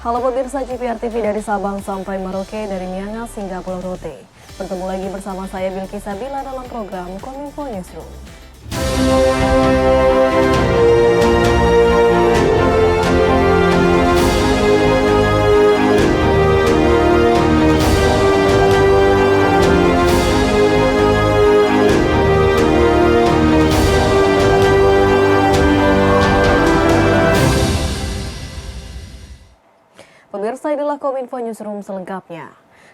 Halo pemirsa GPR TV dari Sabang sampai Merauke, dari Miangas hingga Pulau Rote. Bertemu lagi bersama saya Bilky Sabila dalam program Kominfo Newsroom. Pemirsa, inilah Kominfo Newsroom selengkapnya.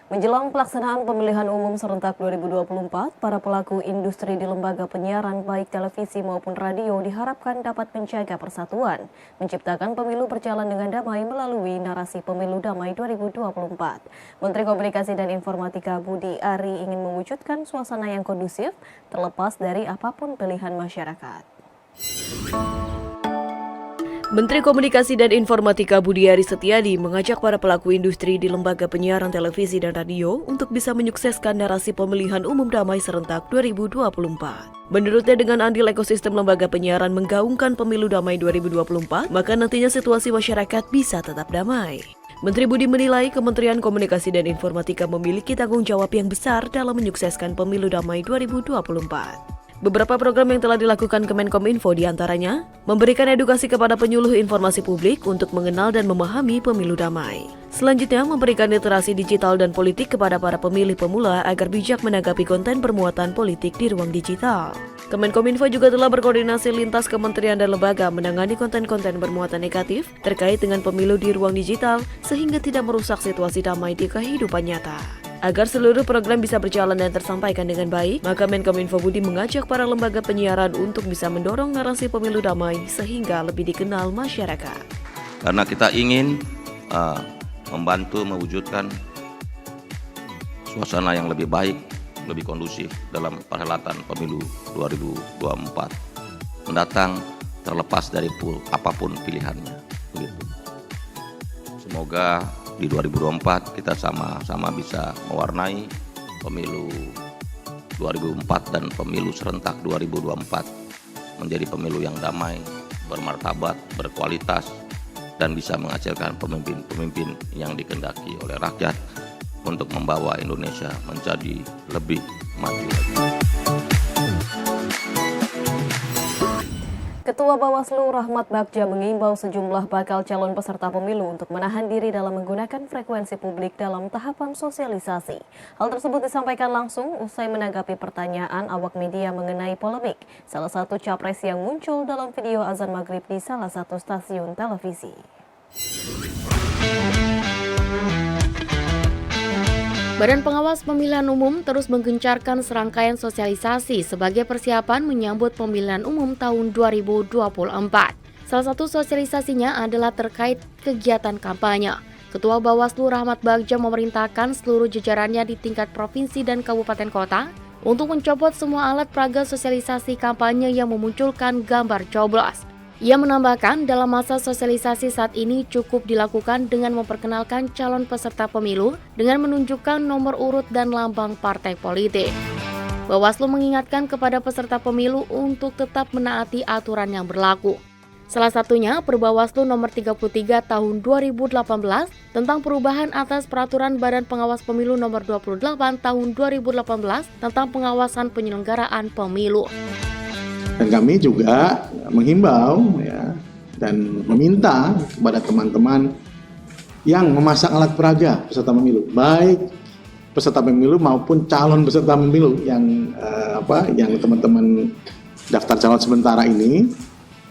Menjelang pelaksanaan pemilihan umum serentak 2024, para pelaku industri di lembaga penyiaran baik televisi maupun radio diharapkan dapat menjaga persatuan, menciptakan pemilu berjalan dengan damai melalui narasi Pemilu Damai 2024. Menteri Komunikasi dan Informatika Budi Ari ingin mewujudkan suasana yang kondusif terlepas dari apapun pilihan masyarakat. Menteri Komunikasi dan Informatika Budi Ari Setiadi mengajak para pelaku industri di lembaga penyiaran televisi dan radio untuk bisa menyukseskan narasi pemilihan umum damai serentak 2024. Menurutnya, dengan andil ekosistem lembaga penyiaran menggaungkan pemilu damai 2024, maka nantinya situasi masyarakat bisa tetap damai. Menteri Budi menilai Kementerian Komunikasi dan Informatika memiliki tanggung jawab yang besar dalam menyukseskan pemilu damai 2024. Beberapa program yang telah dilakukan Kemenkominfo diantaranya memberikan edukasi kepada penyuluh informasi publik untuk mengenal dan memahami pemilu damai. Selanjutnya, memberikan literasi digital dan politik kepada para pemilih pemula agar bijak menanggapi konten bermuatan politik di ruang digital. Kemenkominfo juga telah berkoordinasi lintas kementerian dan lembaga menangani konten-konten bermuatan negatif terkait dengan pemilu di ruang digital sehingga tidak merusak situasi damai di kehidupan nyata. Agar seluruh program bisa berjalan dan tersampaikan dengan baik, maka Menkominfo Budi mengajak para lembaga penyiaran untuk bisa mendorong narasi pemilu damai sehingga lebih dikenal masyarakat. Karena kita ingin membantu mewujudkan suasana yang lebih baik, lebih kondusif dalam perhelatan pemilu 2024 mendatang, terlepas dari apapun pilihannya. Begitu. Semoga di 2024 kita sama-sama bisa mewarnai pemilu 2004 dan pemilu serentak 2024 menjadi pemilu yang damai, bermartabat, berkualitas, dan bisa menghasilkan pemimpin-pemimpin yang dikehendaki oleh rakyat untuk membawa Indonesia menjadi lebih maju lagi. Ketua Bawaslu Rahmat Bagja mengimbau sejumlah bakal calon peserta pemilu untuk menahan diri dalam menggunakan frekuensi publik dalam tahapan sosialisasi. Hal tersebut disampaikan langsung usai menanggapi pertanyaan awak media mengenai polemik salah satu capres yang muncul dalam video azan maghrib di salah satu stasiun televisi. Badan Pengawas Pemilihan Umum terus menggencarkan serangkaian sosialisasi sebagai persiapan menyambut pemilihan umum tahun 2024. Salah satu sosialisasinya adalah terkait kegiatan kampanye. Ketua Bawaslu Rahmat Bagja memerintahkan seluruh jajarannya di tingkat provinsi dan kabupaten kota untuk mencopot semua alat peraga sosialisasi kampanye yang memunculkan gambar coblos. Ia menambahkan dalam masa sosialisasi saat ini cukup dilakukan dengan memperkenalkan calon peserta pemilu dengan menunjukkan nomor urut dan lambang partai politik. Bawaslu mengingatkan kepada peserta pemilu untuk tetap menaati aturan yang berlaku. Salah satunya Perbawaslu nomor 33 tahun 2018 tentang perubahan atas peraturan Badan Pengawas Pemilu nomor 28 tahun 2018 tentang pengawasan penyelenggaraan pemilu. Dan kami juga menghimbau dan meminta kepada teman-teman yang memasang alat peraga peserta pemilu, baik peserta pemilu maupun calon peserta pemilu yang teman-teman daftar calon sementara ini,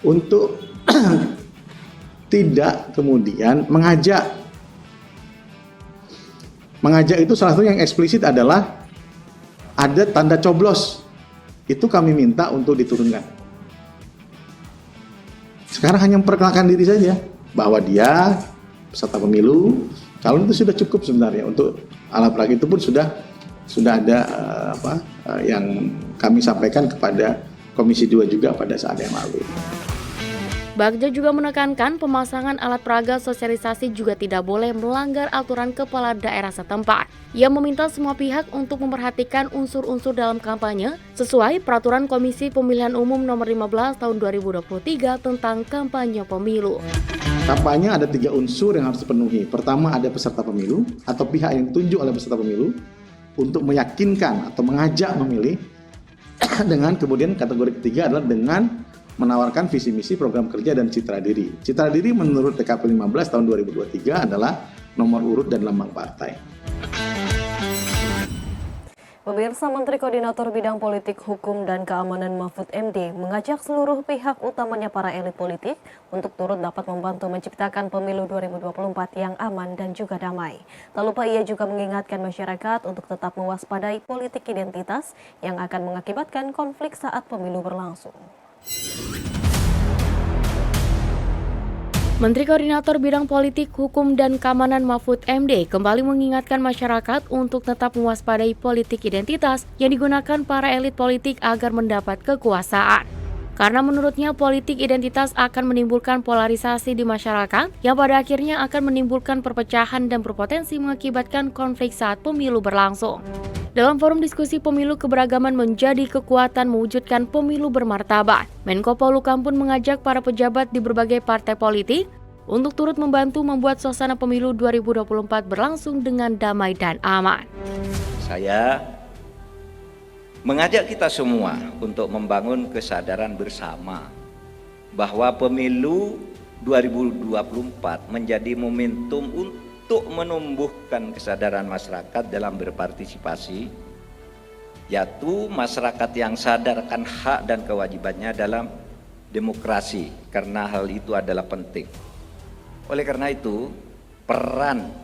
untuk tidak kemudian mengajak. Mengajak itu salah satu yang eksplisit adalah ada tanda coblos. Itu kami minta untuk diturunkan. Sekarang hanya memperkenalkan diri saja bahwa dia peserta pemilu, calon itu sudah cukup sebenarnya. Untuk alat peraga itu pun sudah ada yang kami sampaikan kepada Komisi 2 juga pada saat yang lalu. Bagja juga menekankan pemasangan alat peraga sosialisasi juga tidak boleh melanggar aturan kepala daerah setempat. Ia meminta semua pihak untuk memperhatikan unsur-unsur dalam kampanye sesuai peraturan Komisi Pemilihan Umum nomor 15 tahun 2023 tentang kampanye pemilu. Kampanye ada 3 unsur yang harus dipenuhi. Pertama, ada peserta pemilu atau pihak yang ditunjuk oleh peserta pemilu untuk meyakinkan atau mengajak memilih. Dengan kemudian kategori ketiga adalah dengan menawarkan visi misi program kerja dan citra diri. Citra diri menurut TKP 15 tahun 2023 adalah nomor urut dan lambang partai. Pemirsa, Menteri Koordinator Bidang Politik, Hukum, dan Keamanan Mahfud MD mengajak seluruh pihak, utamanya para elit politik, untuk turut dapat membantu menciptakan pemilu 2024 yang aman dan juga damai. Tak lupa ia juga mengingatkan masyarakat untuk tetap mewaspadai politik identitas yang akan mengakibatkan konflik saat pemilu berlangsung. Menteri Koordinator Bidang Politik, Hukum, dan Keamanan Mahfud MD kembali mengingatkan masyarakat untuk tetap mewaspadai politik identitas yang digunakan para elit politik agar mendapat kekuasaan. Karena menurutnya politik identitas akan menimbulkan polarisasi di masyarakat yang pada akhirnya akan menimbulkan perpecahan dan berpotensi mengakibatkan konflik saat pemilu berlangsung. Dalam forum diskusi pemilu, keberagaman menjadi kekuatan mewujudkan pemilu bermartabat. Menko Polhukam pun mengajak para pejabat di berbagai partai politik untuk turut membantu membuat suasana pemilu 2024 berlangsung dengan damai dan aman. Saya mengajak kita semua untuk membangun kesadaran bersama bahwa pemilu 2024 menjadi momentum untuk menumbuhkan kesadaran masyarakat dalam berpartisipasi, yaitu masyarakat yang sadar akan hak dan kewajibannya dalam demokrasi, karena hal itu adalah penting. Oleh karena itu, peran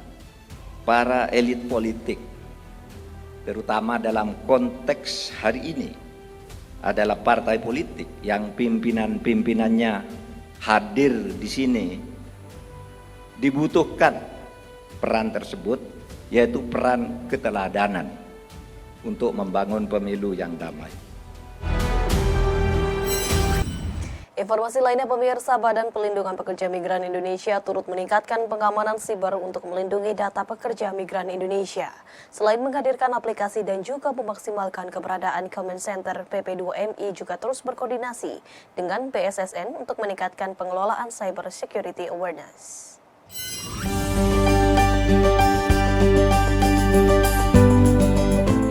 para elit politik, terutama dalam konteks hari ini, adalah partai politik yang pimpinan-pimpinannya hadir di sini, dibutuhkan peran tersebut, yaitu peran keteladanan untuk membangun pemilu yang damai. Informasi lainnya, pemirsa, Badan Pelindungan Pekerja Migran Indonesia turut meningkatkan pengamanan siber untuk melindungi data pekerja migran Indonesia. Selain menghadirkan aplikasi dan juga memaksimalkan keberadaan Command Center, PP2MI juga terus berkoordinasi dengan BSSN untuk meningkatkan pengelolaan cyber security awareness.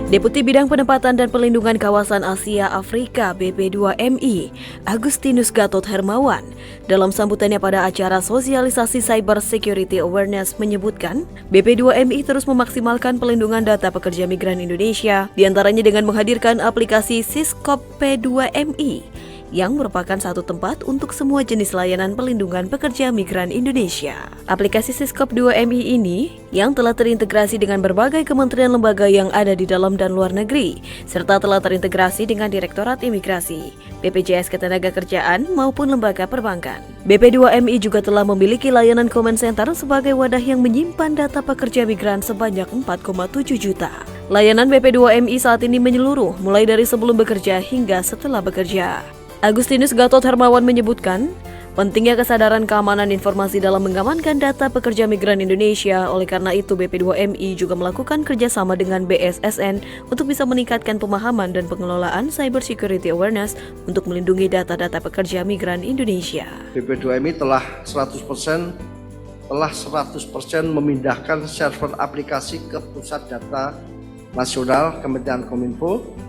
Deputi Bidang Penempatan dan Pelindungan Kawasan Asia Afrika BP2MI, Agustinus Gatot Hermawan, dalam sambutannya pada acara sosialisasi Cyber Security Awareness menyebutkan, BP2MI terus memaksimalkan pelindungan data pekerja migran Indonesia, diantaranya dengan menghadirkan aplikasi Siskop P2MI, yang merupakan satu tempat untuk semua jenis layanan pelindungan pekerja migran Indonesia. Aplikasi Siskop 2MI ini yang telah terintegrasi dengan berbagai kementerian lembaga yang ada di dalam dan luar negeri, serta telah terintegrasi dengan Direktorat Imigrasi, BPJS Ketenagakerjaan maupun lembaga perbankan. BP2MI juga telah memiliki layanan Command Center sebagai wadah yang menyimpan data pekerja migran sebanyak 4,7 juta. Layanan BP2MI saat ini menyeluruh, mulai dari sebelum bekerja hingga setelah bekerja. Agustinus Gatot Hermawan menyebutkan, pentingnya kesadaran keamanan informasi dalam mengamankan data pekerja migran Indonesia. Oleh karena itu, BP2MI juga melakukan kerjasama dengan BSSN untuk bisa meningkatkan pemahaman dan pengelolaan cyber security awareness untuk melindungi data-data pekerja migran Indonesia. BP2MI telah 100% memindahkan server aplikasi ke pusat data nasional Kementerian Kominfo,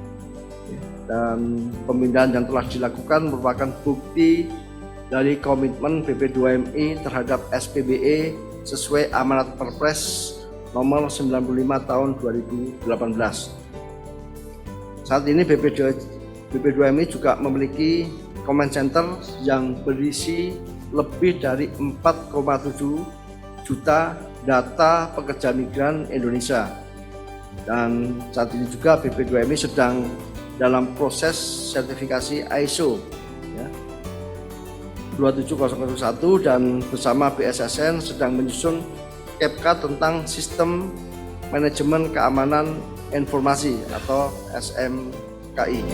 dan pemindahan yang telah dilakukan merupakan bukti dari komitmen BP2MI terhadap SPBE sesuai amanat Perpres nomor 95 tahun 2018. Saat ini BP2MI juga memiliki Command Center yang berisi lebih dari 4,7 juta data pekerja migran Indonesia. Dan saat ini juga BP2MI sedang dalam proses sertifikasi ISO 27001 dan bersama BSSN sedang menyusun KEPKA tentang Sistem Manajemen Keamanan Informasi atau SMKI.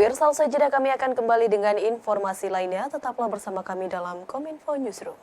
Pemirsa, usai jeda kami akan kembali dengan informasi lainnya. Tetaplah bersama kami dalam Kominfo Newsroom.